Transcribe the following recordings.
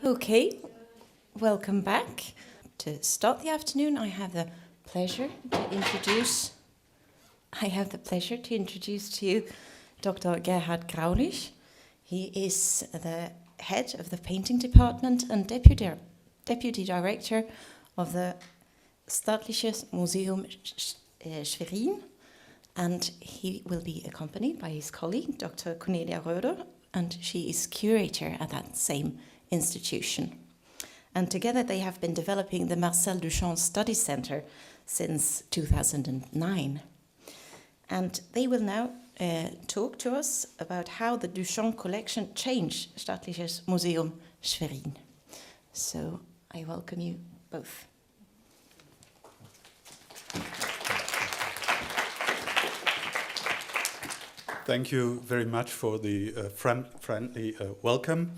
Okay, welcome back. To start the afternoon, I have the pleasure to introduce to you Dr. Gerhard Graulich. He is the head of the painting department and deputy director of the Staatliches Museum Schwerin, and he will be accompanied by his colleague, Dr. Kornelia Röder, and she is curator at that same institution. And together they have been developing the Marcel Duchamp Study Center since 2009. And they will now talk to us about how the Duchamp collection changed Staatliches Museum Schwerin. So I welcome you both. Thank you very much for the friendly welcome.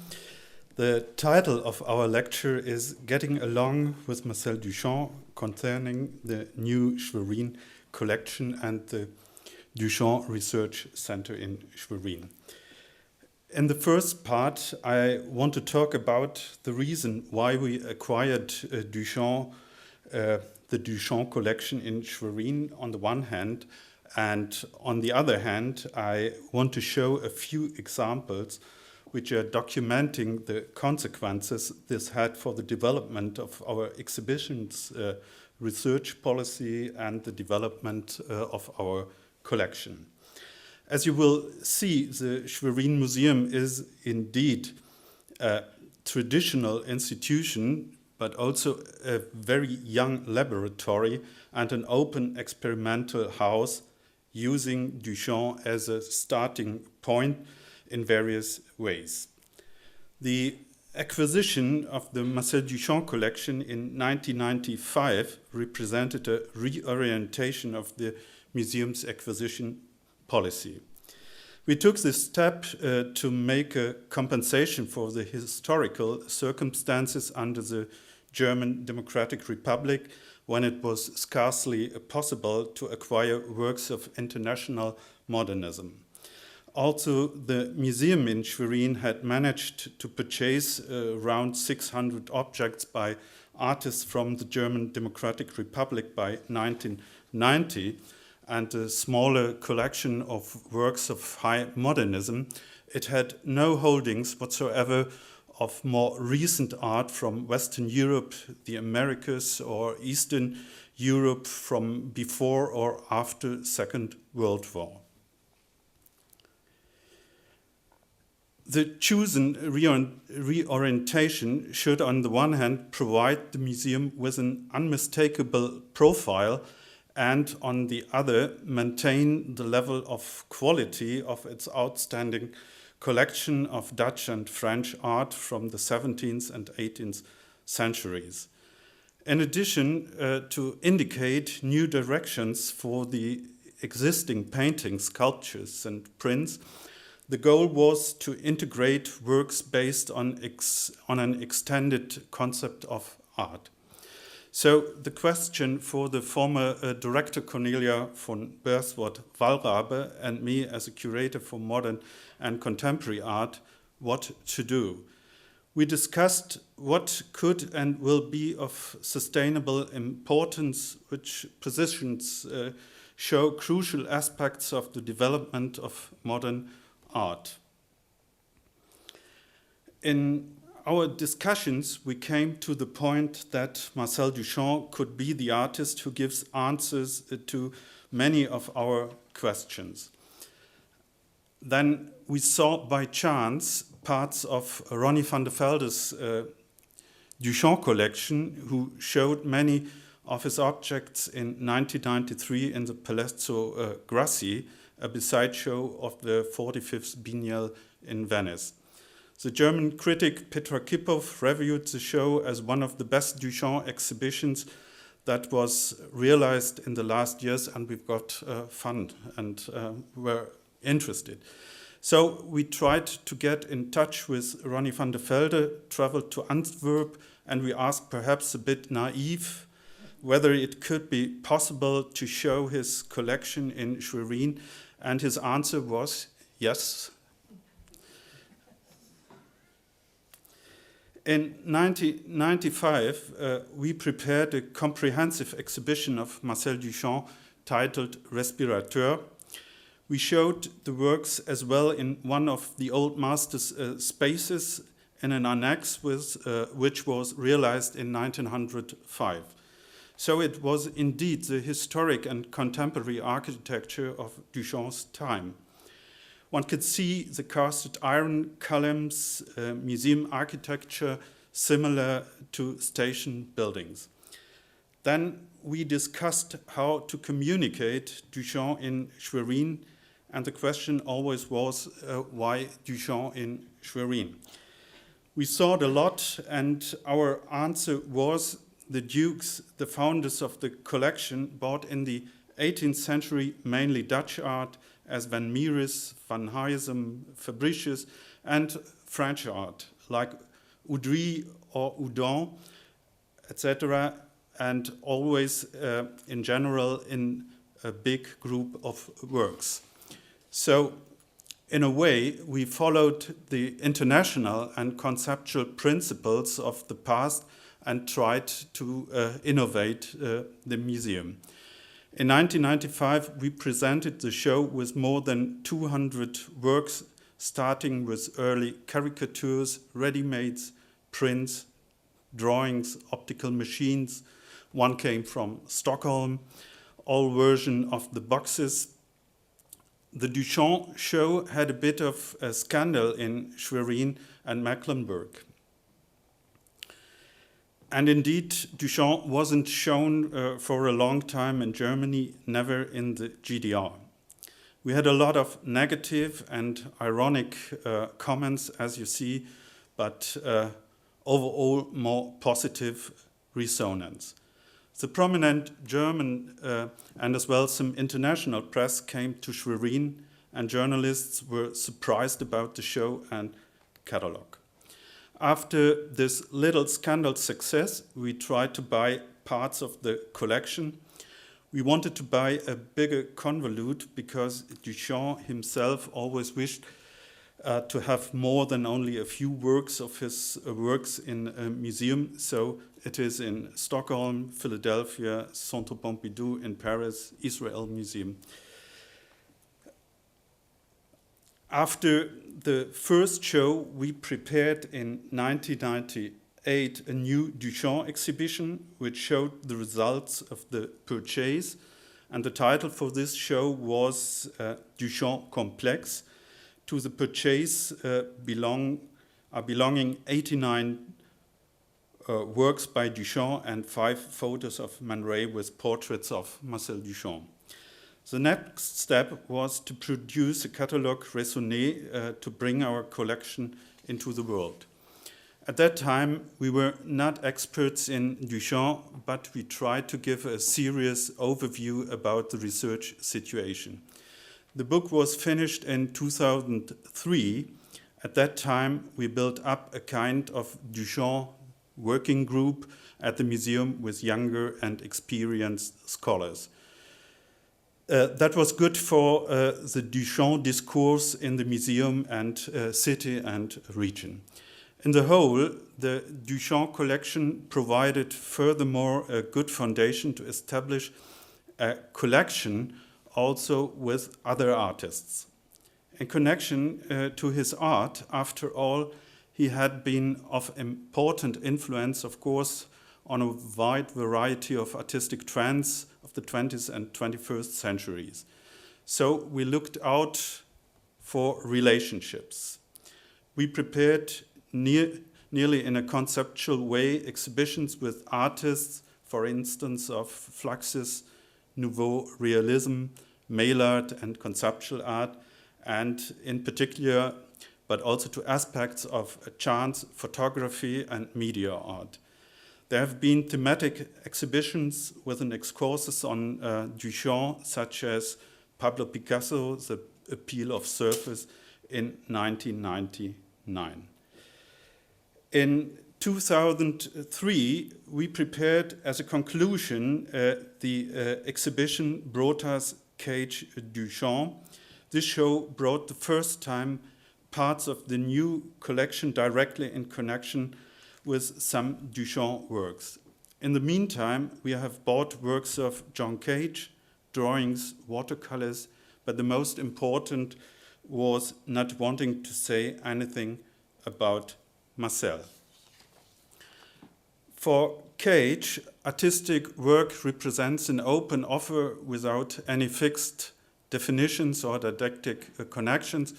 The title of our lecture is Getting Along with Marcel Duchamp concerning the new Schwerin collection and the Duchamp Research Center in Schwerin. In the first part, I want to talk about the reason why we acquired Duchamp, the Duchamp collection in Schwerin on the one hand, and on the other hand, I want to show a few examples which are documenting the consequences this had for the development of our exhibitions research policy and the development of our collection. As you will see, the Schwerin Museum is indeed a traditional institution, but also a very young laboratory and an open experimental house using Duchamp as a starting point in various ways. The acquisition of the Marcel Duchamp collection in 1995 represented a reorientation of the museum's acquisition policy. We took this step to make a compensation for the historical circumstances under the German Democratic Republic when it was scarcely possible to acquire works of international modernism. Also, the museum in Schwerin had managed to purchase around 600 objects by artists from the German Democratic Republic by 1990, and a smaller collection of works of high modernism. It had no holdings whatsoever of more recent art from Western Europe, the Americas, or Eastern Europe from before or after Second World War. The chosen reorientation should, on the one hand, provide the museum with an unmistakable profile and, on the other, maintain the level of quality of its outstanding collection of Dutch and French art from the 17th and 18th centuries. In addition, to indicate new directions for the existing paintings, sculptures, and prints, the goal was to integrate works based on an extended concept of art. So the question for the former director Cornelia von Berswordt-Wallrabe and me as a curator for modern and contemporary art, what to do. We discussed what could and will be of sustainable importance, which positions show crucial aspects of the development of modern art. In our discussions, we came to the point that Marcel Duchamp could be the artist who gives answers to many of our questions. Then we saw by chance parts of Ronnie van der Velde's Duchamp collection, who showed many of his objects in 1993 in the Palazzo Grassi, a beside show of the 45th Biennale in Venice. The German critic Petra Kipov reviewed the show as one of the best Duchamp exhibitions that was realized in the last years, and we've got fun and were interested. So we tried to get in touch with Ronnie van der Velde, traveled to Antwerp, and we asked, perhaps a bit naive, whether it could be possible to show his collection in Schwerin, and his answer was yes. In 1995, we prepared a comprehensive exhibition of Marcel Duchamp titled Respirateur. We showed the works as well in one of the old master's spaces in an annex which was realized in 1905. So it was indeed the historic and contemporary architecture of Duchamp's time. One could see the casted iron columns, museum architecture similar to station buildings. Then we discussed how to communicate Duchamp in Schwerin, and the question always was, why Duchamp in Schwerin? We thought a lot, and our answer was the dukes, the founders of the collection, bought in the 18th century mainly Dutch art, as Van Mieris, Van Huysum, Fabricius, and French art, like Oudry or Houdon, etc., and always, in general, in a big group of works. So, in a way, we followed the international and conceptual principles of the past and tried to innovate the museum. In 1995, we presented the show with more than 200 works, starting with early caricatures, ready-mades, prints, drawings, optical machines. One came from Stockholm, all versions of the boxes. The Duchamp show had a bit of a scandal in Schwerin and Mecklenburg. And indeed, Duchamp wasn't shown for a long time in Germany, never in the GDR. We had a lot of negative and ironic comments, as you see, but overall more positive resonance. The prominent German and as well some international press came to Schwerin, and journalists were surprised about the show and catalogue. After this little scandal success, we tried to buy parts of the collection. We wanted to buy a bigger convolute because Duchamp himself always wished to have more than only a few works of his works in a museum. So it is in Stockholm, Philadelphia, Centre Pompidou in Paris, Israel Museum. After the first show, we prepared in 1998 a new Duchamp exhibition, which showed the results of the purchase. And the title for this show was Duchamp Complex. To the purchase belonging 89 works by Duchamp and 5 photos of Man Ray with portraits of Marcel Duchamp. The next step was to produce a catalogue raisonné to bring our collection into the world. At that time, we were not experts in Duchamp, but we tried to give a serious overview about the research situation. The book was finished in 2003. At that time, we built up a kind of Duchamp working group at the museum with younger and experienced scholars. That was good for the Duchamp discourse in the museum and city and region. In the whole, the Duchamp collection provided furthermore a good foundation to establish a collection also with other artists. In connection to his art, after all, he had been of important influence, of course, on a wide variety of artistic trends of the 20th and 21st centuries. So we looked out for relationships. We prepared nearly in a conceptual way exhibitions with artists, for instance, of Fluxus, Nouveau Realism, mail art and conceptual art, and in particular, but also to aspects of chance, photography, and media art. There have been thematic exhibitions with an excursus on Duchamp, such as Pablo Picasso, The Appeal of Surface, in 1999. In 2003, we prepared as a conclusion the exhibition Brota's Cage Duchamp. This show brought the first time parts of the new collection directly in connection with some Duchamp works. In the meantime, we have bought works of John Cage, drawings, watercolors, but the most important was not wanting to say anything about Marcel. For Cage, artistic work represents an open offer without any fixed definitions or didactic connections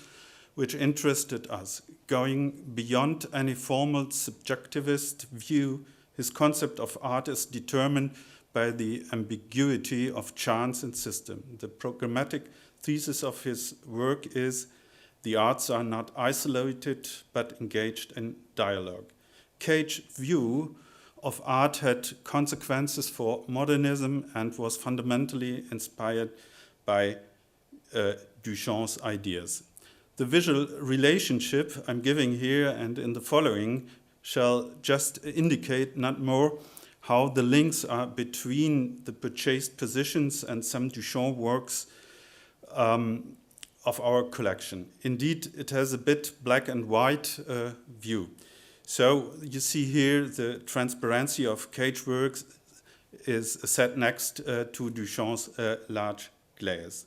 which interested us. Going beyond any formal subjectivist view, his concept of art is determined by the ambiguity of chance and system. The programmatic thesis of his work is the arts are not isolated but engaged in dialogue. Cage's view of art had consequences for modernism and was fundamentally inspired by Duchamp's ideas. The visual relationship I'm giving here and in the following shall just indicate not more how the links are between the purchased positions and some Duchamp works of our collection. Indeed, it has a bit black and white view. So you see here the transparency of Cage works is set next to Duchamp's large glass.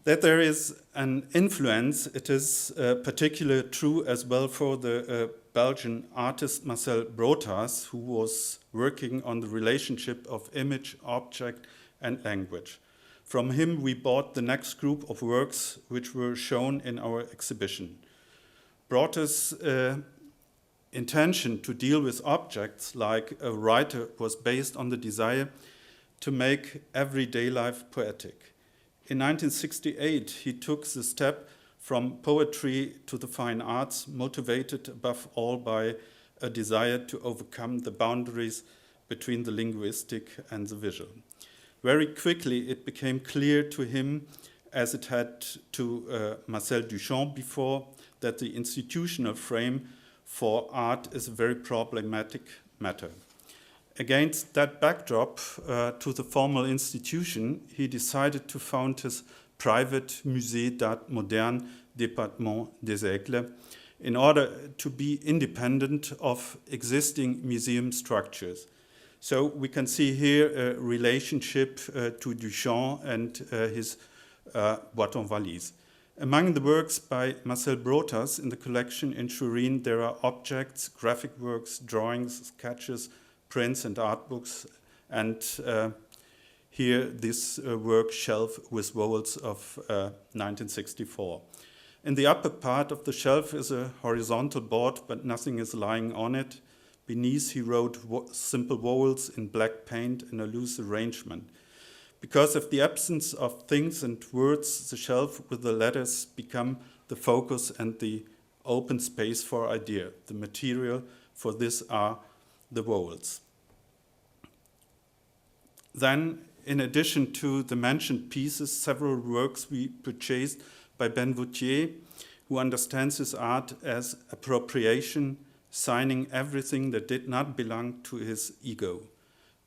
That there is an influence, it is particularly true as well for the Belgian artist Marcel Duchamp, who was working on the relationship of image, object, and language. From him, we bought the next group of works which were shown in our exhibition. Duchamp's intention to deal with objects like a writer was based on the desire to make everyday life poetic. In 1968, he took the step from poetry to the fine arts, motivated above all by a desire to overcome the boundaries between the linguistic and the visual. Very quickly, it became clear to him, as it had to Marcel Duchamp before, that the institutional frame for art is a very problematic matter. Against that backdrop to the formal institution, he decided to found his private Musée d'Art Moderne, Département des Aigles, in order to be independent of existing museum structures. So we can see here a relationship to Duchamp and his Boîte en valise. Among the works by Marcel Duchamp in the collection in Schwerin, there are objects, graphic works, drawings, sketches, prints, and art books. And here, this work shelf with vowels of 1964. In the upper part of the shelf is a horizontal board, but nothing is lying on it. Beneath, he wrote simple vowels in black paint in a loose arrangement. Because of the absence of things and words, the shelf with the letters become the focus and the open space for idea. The material for this are the vowels. Then, in addition to the mentioned pieces, several works we purchased by Ben Vautier, who understands his art as appropriation, signing everything that did not belong to his ego.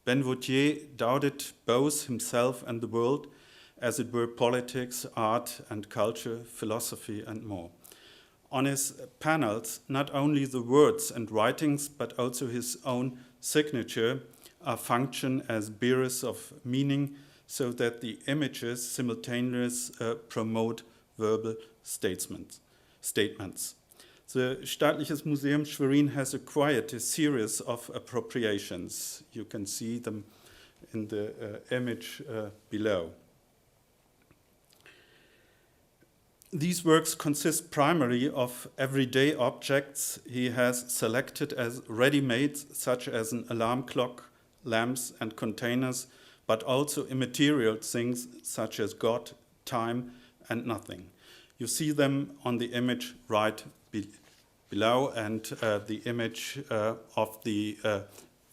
Ben Vautier doubted both himself and the world, as it were politics, art and culture, philosophy, and more. On his panels, not only the words and writings, but also his own signature function as bearers of meaning, so that the images simultaneously promote verbal statements. The Staatliches Museum Schwerin has acquired a series of appropriations. You can see them in the image below. These works consist primarily of everyday objects he has selected as ready-made, such as an alarm clock, lamps, and containers, but also immaterial things such as God, time, and nothing. You see them on the image right below, and the image of the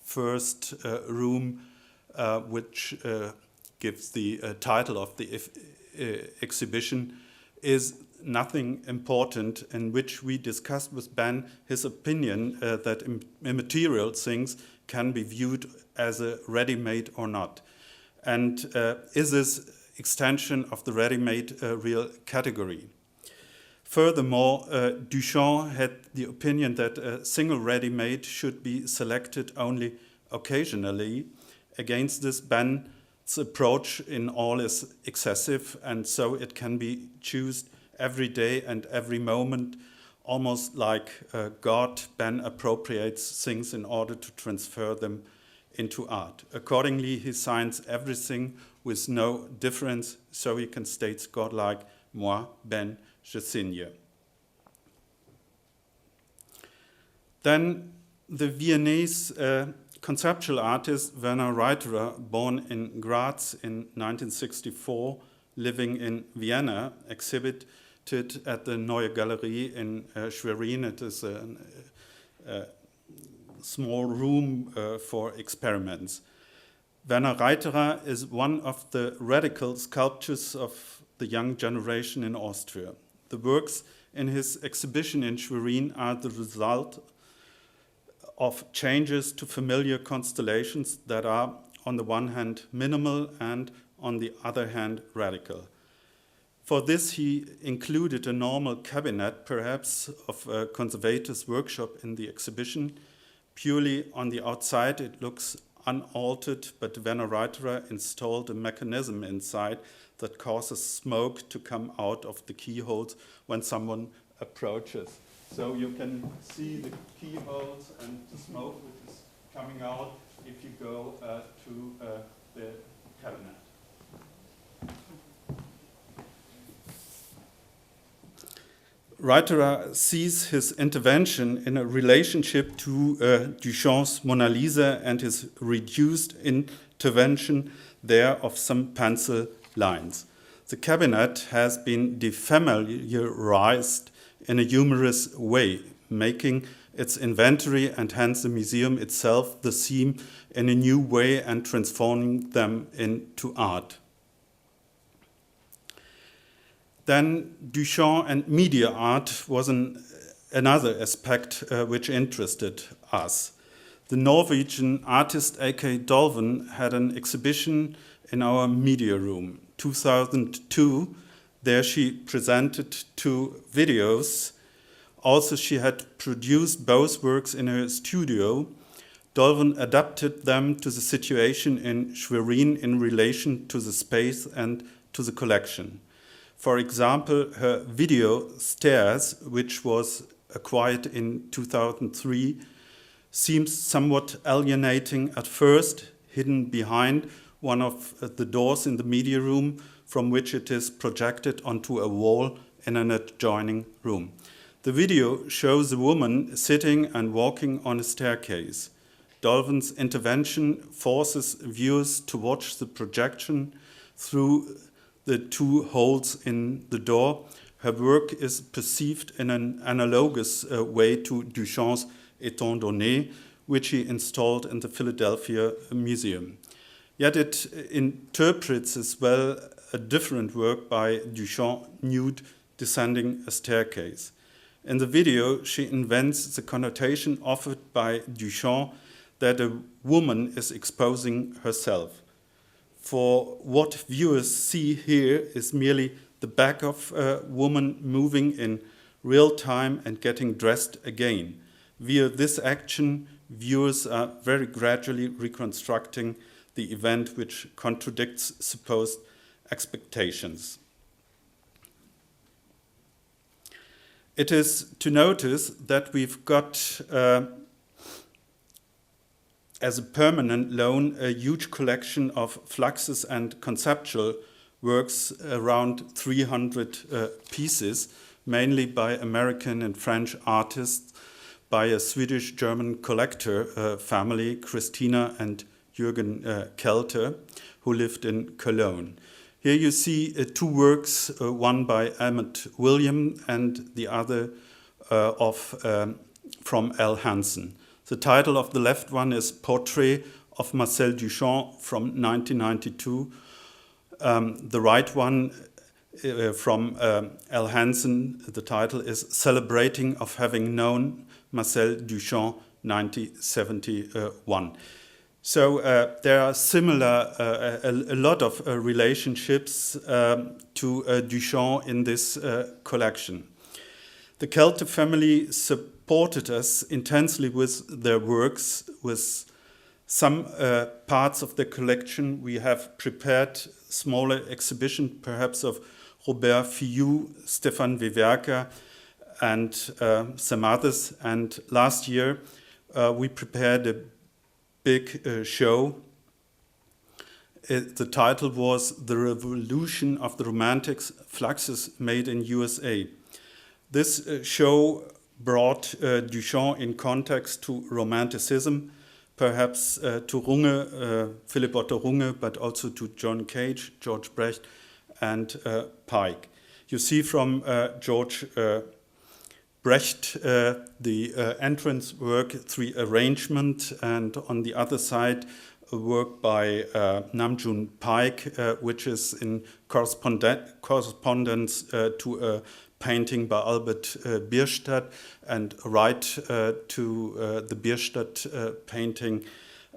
first room, which gives the title of the exhibition, is nothing important, in which we discussed with Ben his opinion that immaterial things can be viewed as a ready-made or not. And is this extension of the ready-made a real category? Furthermore, Duchamp had the opinion that a single ready-made should be selected only occasionally. Against this, Ben's approach in all is excessive, and so it can be chosen every day and every moment, almost like God. Ben appropriates things in order to transfer them into art. Accordingly, he signs everything with no difference, so he can state godlike, moi, Ben, je signe. Then the Viennese conceptual artist Werner Reuterer, born in Graz in 1964, living in Vienna, exhibited at the Neue Galerie in Schwerin. It is a small room for experiments. Werner Reuterer is one of the radical sculptors of the young generation in Austria. The works in his exhibition in Schwerin are the result of changes to familiar constellations that are, on the one hand, minimal and, on the other hand, radical. For this, he included a normal cabinet, perhaps of a conservator's workshop in the exhibition. Purely on the outside, it looks unaltered, but Werner Reuterer installed a mechanism inside that causes smoke to come out of the keyholes when someone approaches. So you can see the keyholes and the smoke which is coming out if you go to the cabinet. Reuterer sees his intervention in a relationship to Duchamp's Mona Lisa and his reduced intervention there of some pencil lines. The cabinet has been defamiliarized in a humorous way, making its inventory and hence the museum itself the theme in a new way and transforming them into art. Then Duchamp and media art was another aspect which interested us. The Norwegian artist A.K. Dolven had an exhibition in our media room. 2002, there she presented 2 videos. Also, she had produced both works in her studio. Dolven adapted them to the situation in Schwerin in relation to the space and to the collection. For example, her video Stairs, which was acquired in 2003, seems somewhat alienating at first, hidden behind one of the doors in the media room from which it is projected onto a wall in an adjoining room. The video shows a woman sitting and walking on a staircase. Dolven's intervention forces viewers to watch the projection through the 2 holes in the door. Her work is perceived in an analogous way to Duchamp's Étant donné, which he installed in the Philadelphia Museum. Yet it interprets as well a different work by Duchamp, nude, descending a staircase. In the video, she invents the connotation offered by Duchamp that a woman is exposing herself. For what viewers see here is merely the back of a woman moving in real time and getting dressed again. Via this action, viewers are very gradually reconstructing the event which contradicts supposed expectations. It is to notice that we've got as a permanent loan a huge collection of fluxes and conceptual works, around 300 pieces, mainly by American and French artists, by a Swedish-German collector family, Christina and Jürgen Kelter, who lived in Cologne. Here you see 2 works, one by Emmett William and the other from L. Hansen. The title of the left one is Portrait of Marcel Duchamp from 1992. The right one from L. Hansen, the title is Celebrating of Having Known Marcel Duchamp 1971. So there are similar, a lot of relationships to Duchamp in this collection. The Kelter family supported us intensely with their works. With some parts of the collection, we have prepared smaller exhibition, perhaps of Robert Fillou, Stefan Wewerka, and some others. And last year, we prepared a big show. The title was The Revolution of the Romantics, Fluxus Made in USA. This show brought Duchamp in context to Romanticism, perhaps to Runge, Philipp Otto Runge, but also to John Cage, George Brecht, and Pike. You see from George Brecht the entrance work, 3 arrangement, and on the other side a work by Namjoon Pike, which is in correspondence to a painting by Albert Bierstadt, and right to the Bierstadt painting,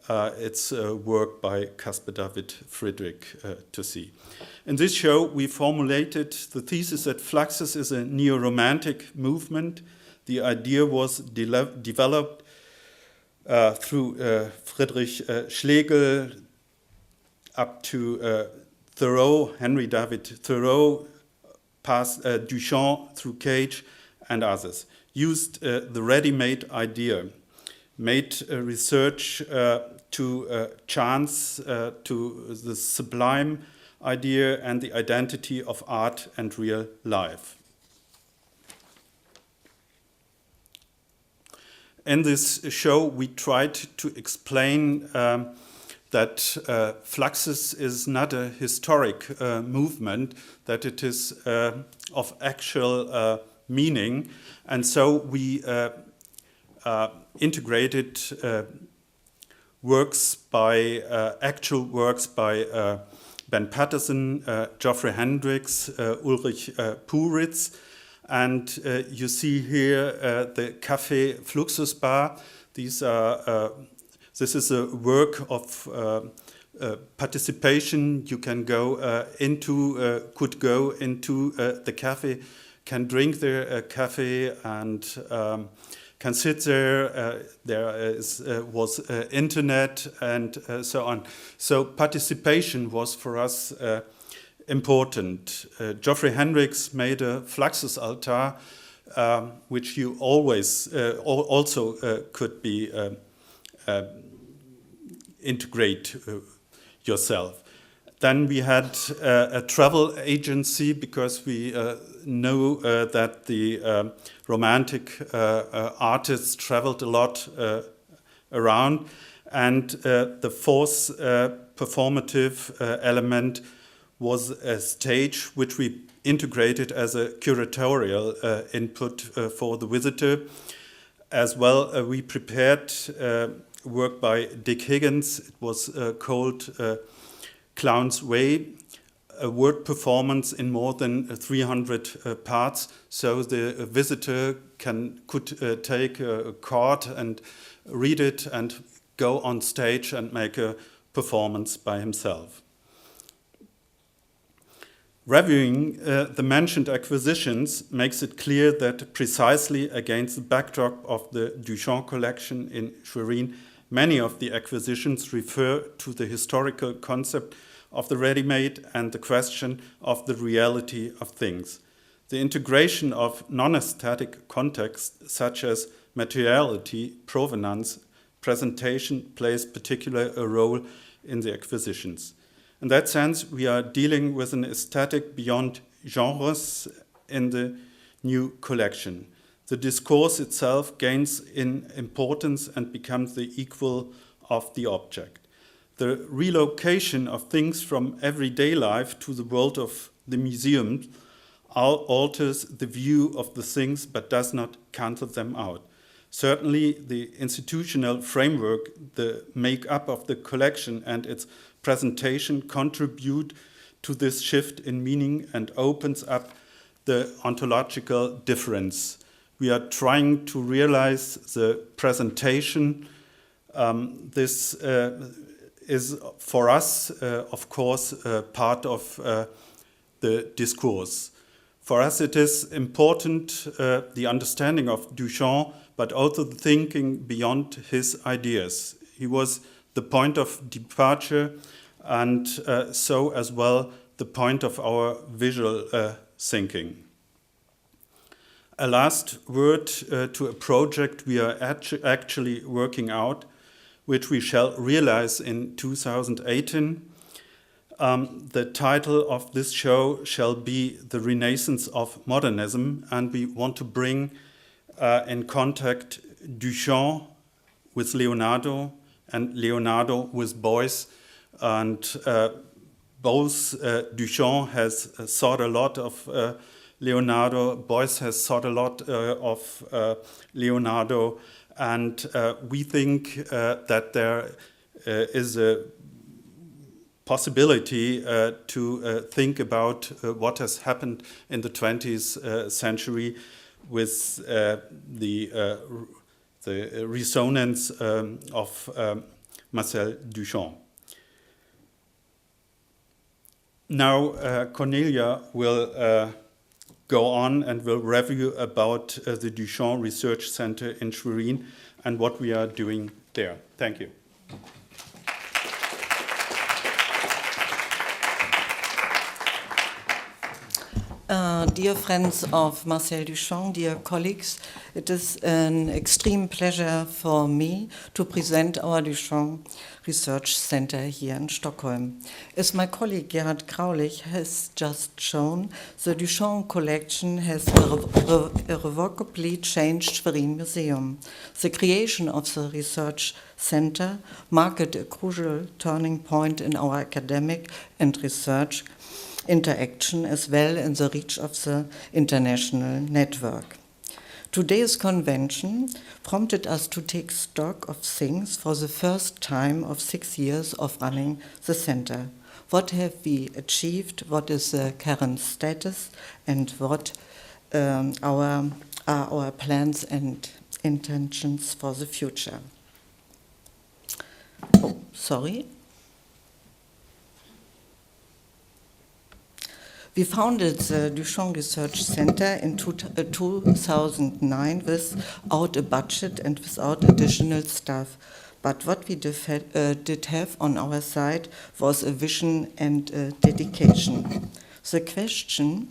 it's a work by Caspar David Friedrich to see. In this show, we formulated the thesis that Fluxus is a neo-romantic movement. The idea was developed through Friedrich Schlegel up to Thoreau, Henry David Thoreau, past Duchamp through Cage and others. Used the ready-made idea, made research to chance, to the sublime idea and the identity of art and real life. In this show, we tried to explain that Fluxus is not a historic movement, that it is of actual meaning, and so we integrated works by actual works by Ben Patterson, Geoffrey Hendricks, Ulrich Puritz, and you see here the Café Fluxus Bar. This is a work of participation. You can go could go into the cafe, can drink their cafe, and can sit there. There was internet and so on. So participation was for us important. Geoffrey Hendricks made a Fluxus altar, which you always also could be integrate yourself. Then we had a travel agency, because we know that the Romantic artists traveled a lot around, and the fourth performative element was a stage which we integrated as a curatorial input for the visitor. As well, we prepared work by Dick Higgins. It was called Clown's Way, a word performance in more than 300 parts. So the visitor could take a card and read it and go on stage and make a performance by himself. Reviewing the mentioned acquisitions makes it clear that precisely against the backdrop of the Duchamp collection in Schwerin, many of the acquisitions refer to the historical concept of the ready-made and the question of the reality of things. The integration of non-aesthetic contexts such as materiality, provenance, presentation plays particularly a role in the acquisitions. In that sense, we are dealing with an aesthetic beyond genres in the new collection. The discourse itself gains in importance and becomes the equal of the object. The relocation of things from everyday life to the world of the museum alters the view of the things but does not cancel them out. Certainly, the institutional framework, the make-up of the collection and its presentation contribute to this shift in meaning and opens up the ontological difference. We are trying to realize the presentation. This is for us, of course, part of the discourse. For us, it is important the understanding of Duchamp, but also the thinking beyond his ideas. He was the point of departure, and so as well the point of our visual thinking. A last word to a project we are actually working out, which we shall realize in 2018. The title of this show shall be The Renaissance of Modernism, and we want to bring in contact Duchamp with Leonardo and Leonardo with Beuys, and both Duchamp has thought a lot of Leonardo, Beuys has thought a lot of Leonardo, and we think that there is a possibility to think about what has happened in the 20th century with the resonance of Marcel Duchamp. Now Kornelia will go on and will review about the Duchamp Research Center in Schwerin and what we are doing there. Thank you. Dear friends of Marcel Duchamp, dear colleagues, it is an extreme pleasure for me to present our Duchamp Research Center here in Stockholm. As my colleague Gerhard Graulich has just shown, the Duchamp collection has irrevocably changed Schwerin Museum. The creation of the research center marked a crucial turning point in our academic and research interaction, as well in the reach of the international network. Today's convention prompted us to take stock of things for the first time of 6 years of running the center. What have we achieved? What is the current status? And what are our plans and intentions for the future? Oh, sorry. We founded the Duchamp Research Center in 2009 without a budget and without additional staff. But what we did have on our side was a vision and a dedication. The question,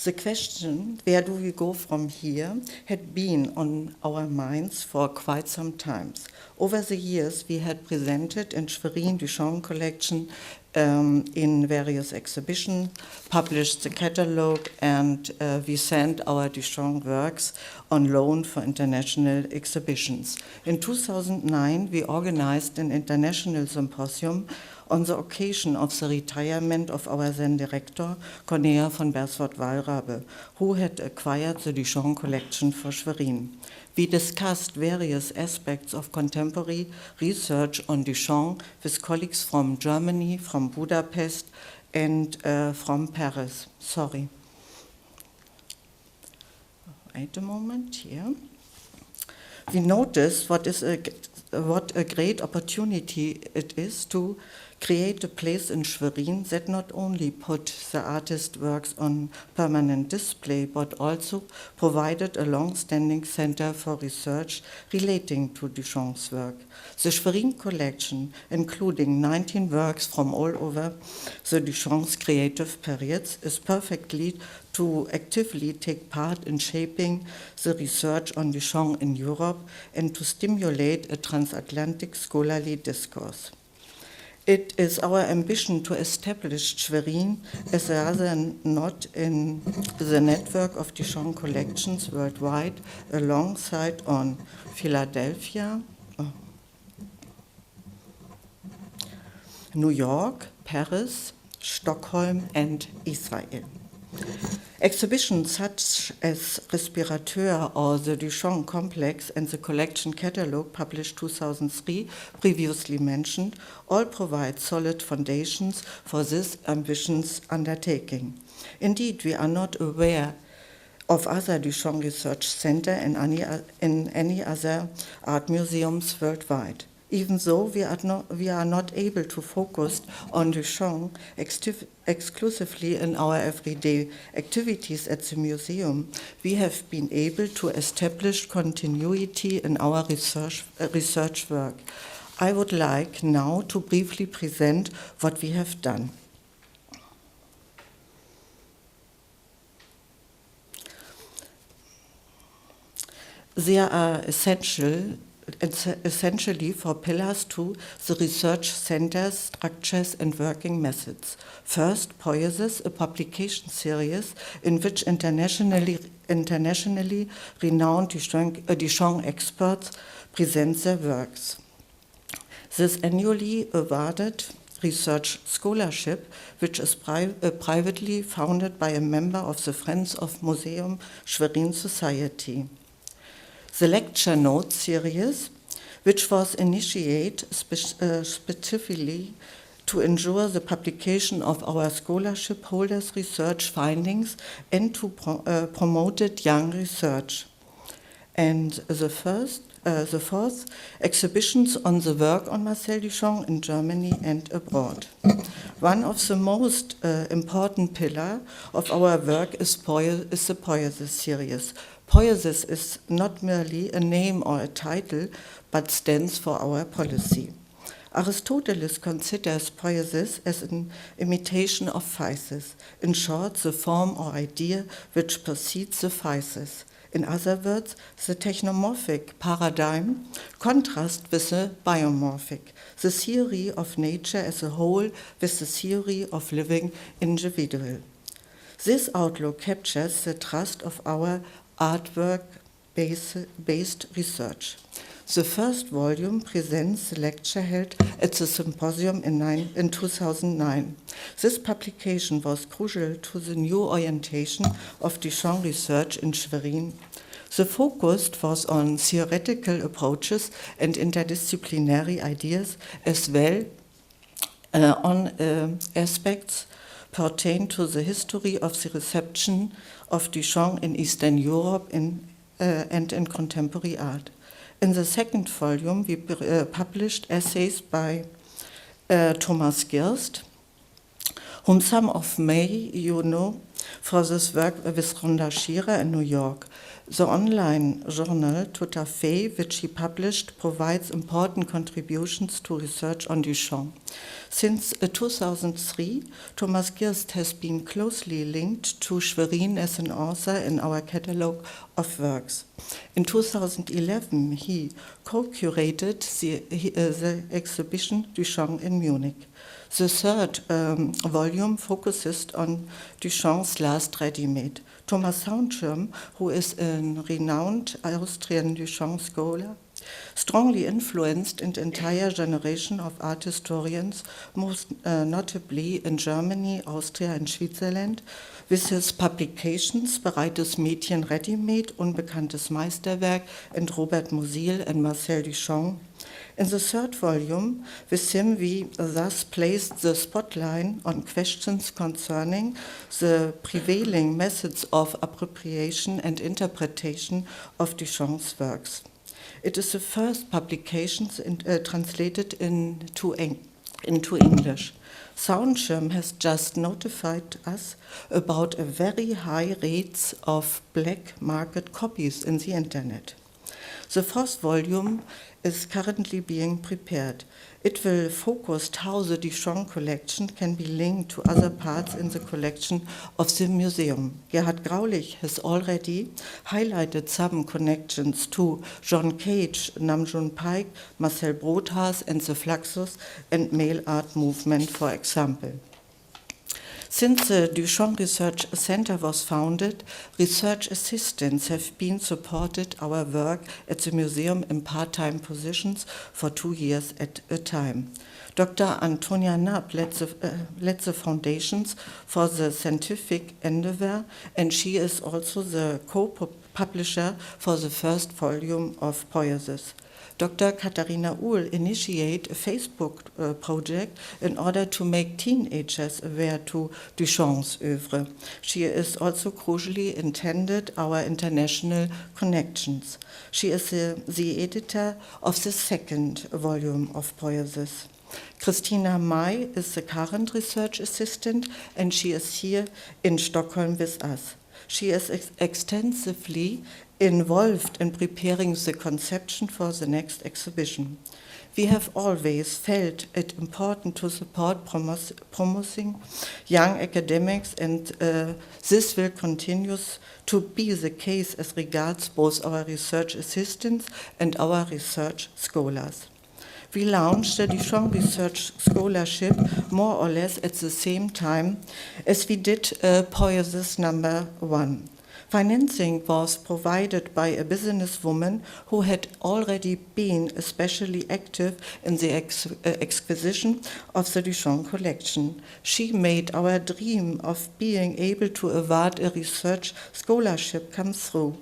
the question, where do we go from here, had been on our minds for quite some time. Over the years, we had presented in Schwerin Duchamp collection in various exhibitions, published the catalogue, and we sent our Duchamp works on loan for international exhibitions. In 2009, we organized an international symposium on the occasion of the retirement of our then director, Cornelia von Bersford-Walrabe, who had acquired the Duchamp collection for Schwerin. We discussed various aspects of contemporary research on Duchamp with colleagues from Germany, from Budapest, and from Paris. Sorry. Wait a moment here. We noticed what a great opportunity it is to create a place in Schwerin that not only put the artist's works on permanent display, but also provided a long-standing center for research relating to Duchamp's work. The Schwerin collection, including 19 works from all over the Duchamp's creative periods, is perfectly to actively take part in shaping the research on Duchamp in Europe and to stimulate a transatlantic scholarly discourse. It is our ambition to establish Schwerin as a rather node in the network of Duchamp collections worldwide, alongside on Philadelphia, New York, Paris, Stockholm, and Israel. Exhibitions such as Respirateur or the Duchamp Complex and the collection catalogue published 2003, previously mentioned, all provide solid foundations for this ambitious undertaking. Indeed, we are not aware of other Duchamp Research Center in any other art museums worldwide. Even though we are not able to focus on Duchamp exclusively in our everyday activities at the museum, we have been able to establish continuity in our research work. I would like now to briefly present what we have done. There are essentially four pillars to the research center's structures and working methods. First, Poiesis, a publication series in which internationally renowned Duchamp experts present their works. This annually awarded research scholarship, which is privately founded by a member of the Friends of Museum Schwerin Society. The lecture notes series, which was initiated specifically to ensure the publication of our scholarship holders' research findings and to promote young research. And the fourth, exhibitions on the work on Marcel Duchamp in Germany and abroad. One of the most important pillars of our work is the Poiesis series. Poiesis is not merely a name or a title, but stands for our policy. Aristotle considers poiesis as an imitation of physis, in short, the form or idea which precedes the physis. In other words, the technomorphic paradigm contrasts with the biomorphic, the theory of nature as a whole with the theory of living individual. This outlook captures the thrust of our artwork-based research. The first volume presents the lecture held at the Symposium in 2009. This publication was crucial to the new orientation of Duchamp research in Schwerin. The focus was on theoretical approaches and interdisciplinary ideas, as well on aspects pertain to the history of the reception of Duchamp in Eastern Europe and in contemporary art. In the second volume, we published essays by Thomas Girst, whom some of you know for this work with Rhonda Shearer in New York. The online journal Tout à fait, which he published, provides important contributions to research on Duchamp. Since 2003, Thomas Girst has been closely linked to Schwerin as an author in our catalogue of works. In 2011, he co-curated the exhibition Duchamp in Munich. The third volume focuses on Duchamp's last ready-made. Thomas Saundschirm, who is a renowned Austrian Duchamp scholar, strongly influenced an entire generation of art historians, most notably in Germany, Austria, and Switzerland, with his publications Bereites Mädchen Ready-Made, Unbekanntes Meisterwerk, and Robert Musil and Marcel Duchamp. In the third volume, with him we thus placed the spotlight on questions concerning the prevailing methods of appropriation and interpretation of Duchamp's works. It is the first publication translated into English. Saundschirm has just notified us about a very high rates of black market copies in the internet. The fourth volume is currently being prepared. It will focus how the Duchamp collection can be linked to other parts in the collection of the museum. Gerhard Graulich has already highlighted some connections to John Cage, Namjoon Paik, Marcel Brothas, and the Fluxus and Mail Art movement, for example. Since the Duchamp Research Center was founded, research assistants have been supported our work at the museum in part-time positions for 2 years at a time. Dr. Antonia Knapp led the foundations for the scientific endeavor, and she is also the co-publisher for the first volume of Poiesis. Dr. Katharina Uhl initiated a Facebook project in order to make teenagers aware to Duchamp's oeuvre. She is also crucially intended our international connections. She is the editor of the second volume of Poiesis. Christina May is the current research assistant, and she is here in Stockholm with us. She is extensively involved in preparing the conception for the next exhibition. We have always felt it important to support promoting young academics, and this will continue to be the case as regards both our research assistants and our research scholars. We launched the Duchamp Research Scholarship more or less at the same time as we did Poiesis #1. Financing was provided by a businesswoman who had already been especially active in the acquisition of the Duchamp collection. She made our dream of being able to award a research scholarship come through.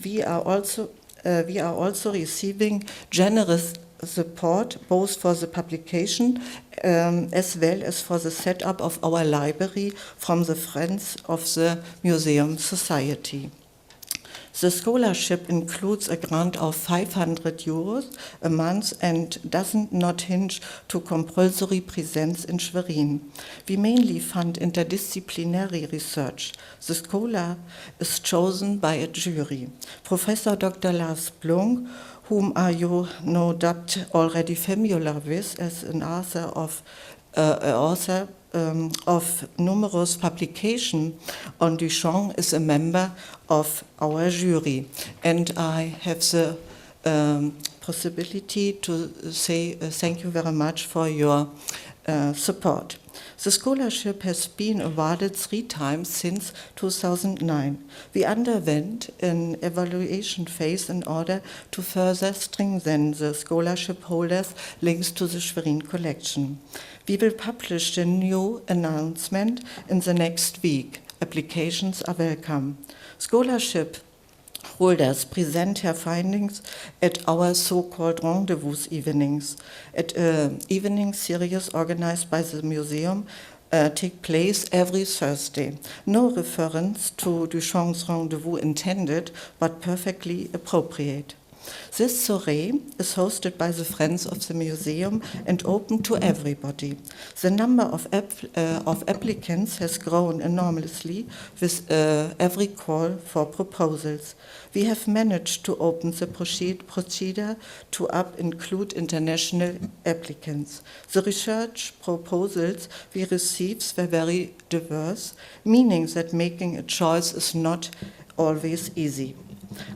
We are also receiving generous support both for the publication as well as for the setup of our library from the Friends of the Museum Society. The scholarship includes a grant of €500 a month and does not hinge to compulsory presence in Schwerin. We mainly fund interdisciplinary research. The scholar is chosen by a jury. Professor Dr. Lars Blunk, whom are you no doubt already familiar with as an author of numerous publications on Duchamp, is a member of our jury. And I have the possibility to say thank you very much for your support. The scholarship has been awarded 3 times since 2009. We underwent an evaluation phase in order to further strengthen the scholarship holders' links to the Schwerin collection. We will publish the new announcement in the next week. Applications are welcome. Scholarship holders present their findings at our so-called rendezvous evenings. At evening series organized by the museum take place every Thursday. No reference to Duchamp's rendezvous intended, but perfectly appropriate. This soirée is hosted by the Friends of the Museum and open to everybody. The number of applicants has grown enormously with every call for proposals. We have managed to open the procedure to include international applicants. The research proposals we received were very diverse, meaning that making a choice is not always easy.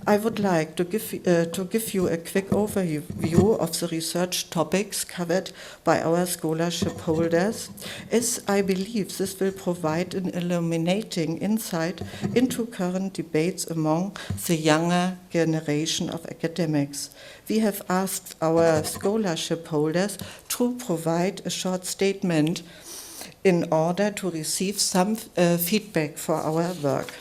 I would like to give you a quick overview of the research topics covered by our scholarship holders, as I believe this will provide an illuminating insight into current debates among the younger generation of academics. We have asked our scholarship holders to provide a short statement in order to receive some feedback for our work.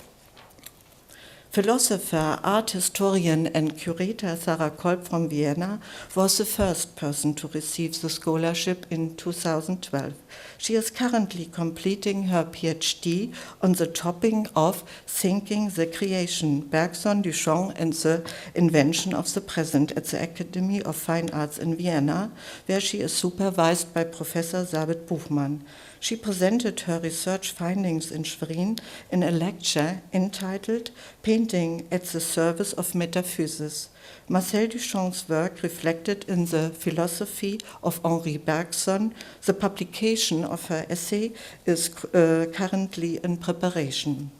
Philosopher, art historian, and curator Sarah Kolb from Vienna was the first person to receive the scholarship in 2012. She is currently completing her PhD on the topic of Thinking the Creation, Bergson, Duchamp, and the Invention of the Present at the Academy of Fine Arts in Vienna, where she is supervised by Professor Sabit Buchmann. She presented her research findings in Schwerin in a lecture entitled Painting at the Service of Metaphysics. Marcel Duchamp's work reflected in the philosophy of Henri Bergson. The publication of her essay is currently in preparation.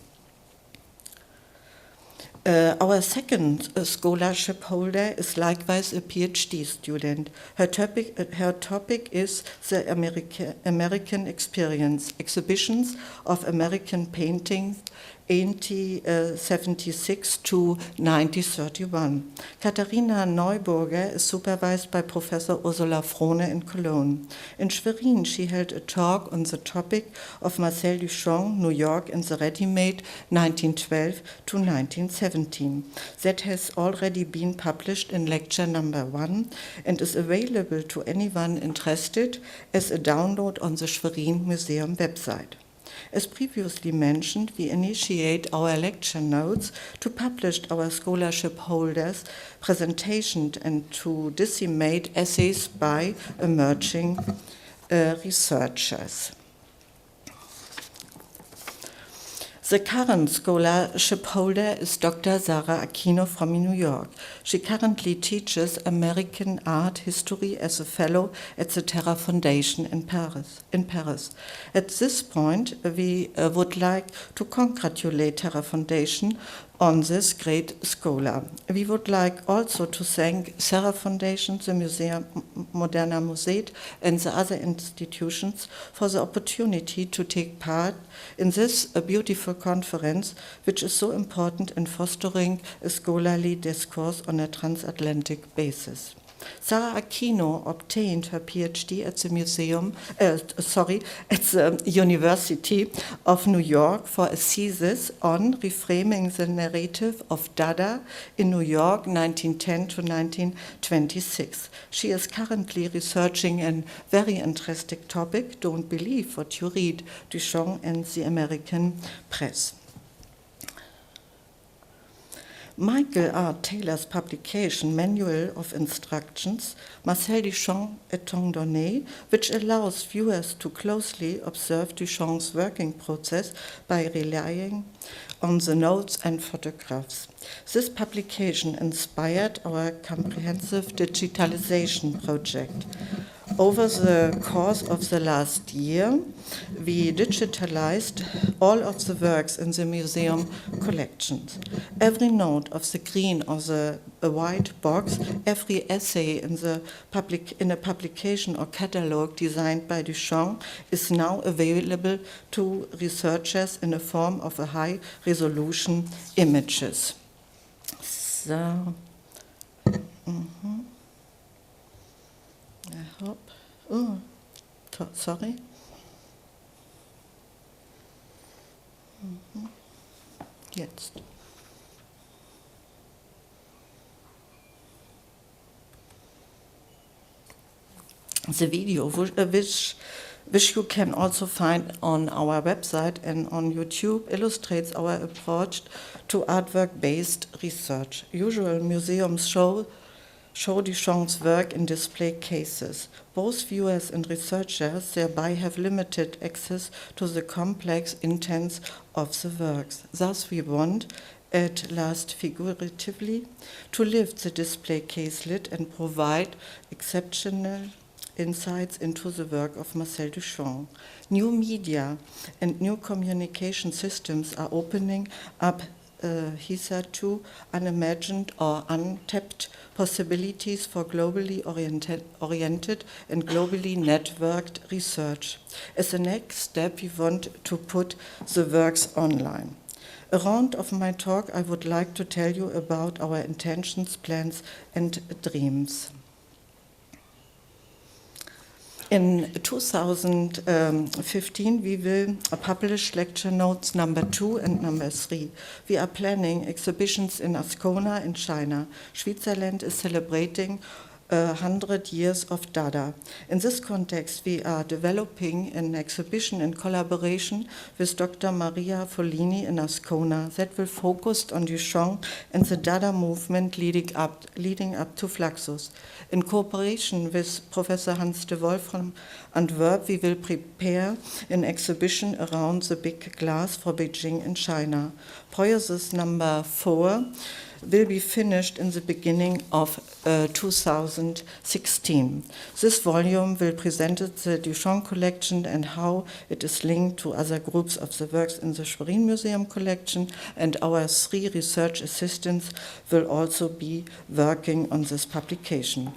Our second scholarship holder is likewise a PhD student. Her topic is the American experience, exhibitions of American paintings 1876 to 1931. Katharina Neuburger is supervised by Professor Ursula Frohne in Cologne. In Schwerin, she held a talk on the topic of Marcel Duchamp, New York, and the ready-made 1912 to 1917. That has already been published in lecture number 1 and is available to anyone interested as a download on the Schwerin Museum website. As previously mentioned, we initiate our lecture notes to publish our scholarship holders' presentations and to disseminate essays by emerging researchers. The current scholarship holder is Dr. Sara Aquino from New York. She currently teaches American art history as a fellow at the Terra Foundation in Paris. At this point, we would like to congratulate Terra Foundation on this great scholar. We would like also to thank Terra Foundation, the Museum, Moderna Museet, and the other institutions for the opportunity to take part in this beautiful conference, which is so important in fostering a scholarly discourse on a transatlantic basis. Sara Aquino obtained her PhD at the University of New York for a thesis on reframing the narrative of Dada in New York, 1910 to 1926. She is currently researching a very interesting topic. Don't believe what you read, Duchamp and the American press. Michael R. Taylor's publication, Manual of Instructions, Marcel Duchamp, et temps donné, which allows viewers to closely observe Duchamp's working process by relying on the notes and photographs. This publication inspired our comprehensive digitalization project. Over the course of the last year, we digitalized all of the works in the museum collections. Every note of the green or the white box, every essay in a publication or catalog designed by Duchamp is now available to researchers in the form of a high-resolution images. So, I hope. Oh, sorry. Jetzt. The video, which you can also find on our website and on YouTube, illustrates our approach to artwork-based research. Usual museums show Duchamp's work in display cases. Both viewers and researchers thereby have limited access to the complex intents of the works. Thus, we want, at last figuratively, to lift the display case lid and provide exceptional insights into the work of Marcel Duchamp. New media and new communication systems are opening up hitherto unimagined or untapped possibilities for globally oriented and globally networked research. As a next step, we want to put the works online. Around of my talk, I would like to tell you about our intentions, plans, and dreams. In 2015, we will publish lecture notes number 2 and number 3. We are planning exhibitions in Ascona in China. Switzerland is celebrating 100 years of Dada. In this context, we are developing an exhibition in collaboration with Dr. Maria Follini in Ascona that will focus on Duchamp and the Dada movement leading up to Fluxus. In cooperation with Professor Hans de Wolf from Antwerp, we will prepare an exhibition around the big glass for Beijing in China. Project number 4 will be finished in the beginning of 2016. This volume will present the Duchamp collection and how it is linked to other groups of the works in the Schwerin Museum collection, and our 3 research assistants will also be working on this publication.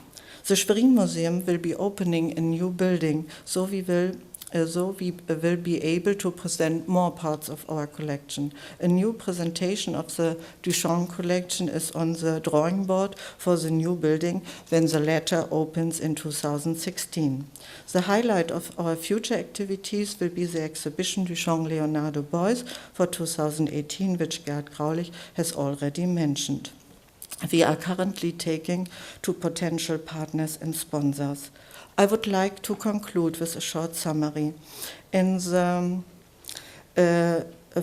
The Schwerin Museum will be opening a new building, so we will So we will be able to present more parts of our collection. A new presentation of the Duchamp collection is on the drawing board for the new building when the latter opens in 2016. The highlight of our future activities will be the exhibition Duchamp Leonardo Boys for 2018, which Gerhard Graulich has already mentioned. We are currently taking to potential partners and sponsors. I would like to conclude with a short summary. In the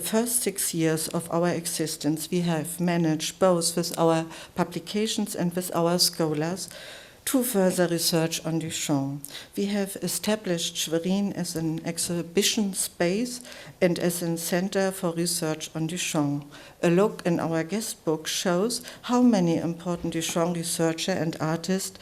first 6 years of our existence, we have managed, both with our publications and with our scholars, to further research on Duchamp. We have established Schwerin as an exhibition space and as a center for research on Duchamp. A look in our guest book shows how many important Duchamp researchers and artists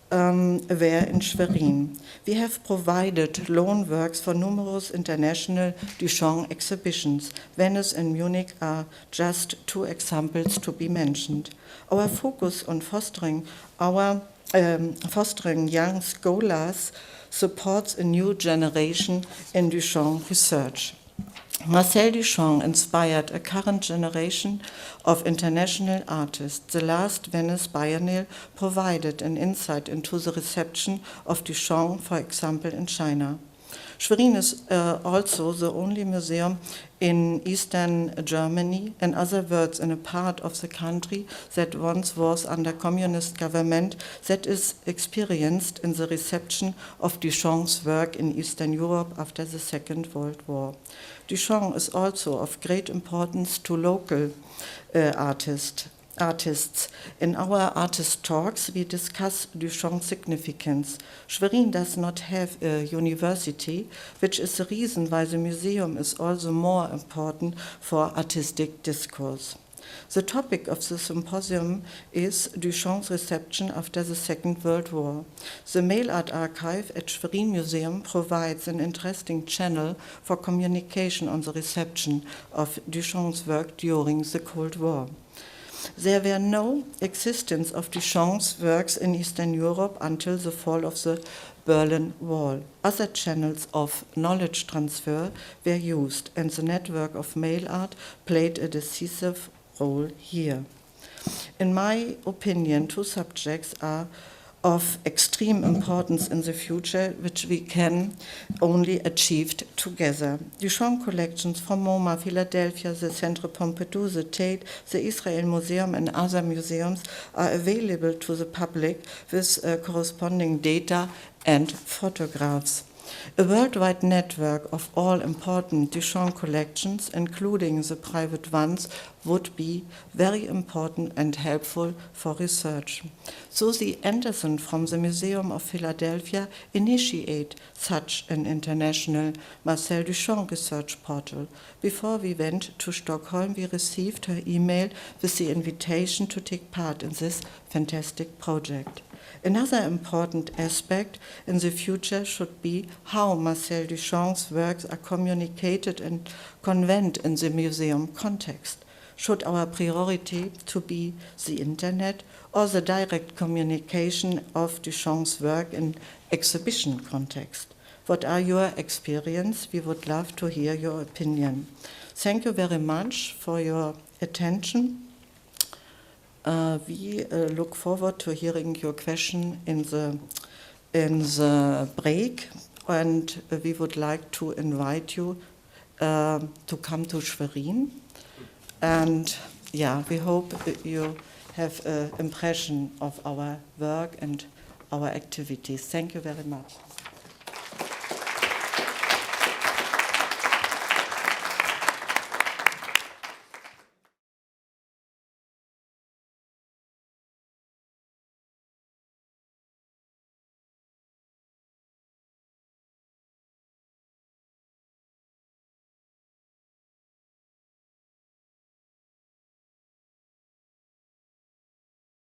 were in Schwerin. We have provided loan works for numerous international Duchamp exhibitions. Venice and Munich are just 2 examples to be mentioned. Our focus on fostering young scholars supports a new generation in Duchamp research. Marcel Duchamp inspired a current generation of international artists. The last Venice Biennale provided an insight into the reception of Duchamp, for example, in China. Schwerin is also the only museum in Eastern Germany, in other words, in a part of the country that once was under communist government, that is experienced in the reception of Duchamp's work in Eastern Europe after the Second World War. Duchamp is also of great importance to local artists. In our artist talks, we discuss Duchamp's significance. Schwerin does not have a university, which is the reason why the museum is also more important for artistic discourse. The topic of the symposium is Duchamp's reception after the Second World War. The Mail Art Archive at Schwerin Museum provides an interesting channel for communication on the reception of Duchamp's work during the Cold War. There were no existence of Duchamp's works in Eastern Europe until the fall of the Berlin Wall. Other channels of knowledge transfer were used, and the network of mail art played a decisive role here. In my opinion, 2 subjects are of extreme importance in the future, which we can only achieve together. Duchamp collections from MoMA, Philadelphia, the Centre Pompidou, the Tate, the Israel Museum, and other museums are available to the public with corresponding data and photographs. A worldwide network of all important Duchamp collections, including the private ones, would be very important and helpful for research. Susie Anderson from the Museum of Philadelphia initiated such an international Marcel Duchamp research portal. Before we went to Stockholm, we received her email with the invitation to take part in this fantastic project. Another important aspect in the future should be how Marcel Duchamp's works are communicated and conveyed in the museum context. Should our priority to be the Internet or the direct communication of Duchamp's work in exhibition context? What are your experience? We would love to hear your opinion. Thank you very much for your attention. We look forward to hearing your question in the break, and we would like to invite you to come to Schwerin. And we hope you have an impression of our work and our activities. Thank you very much.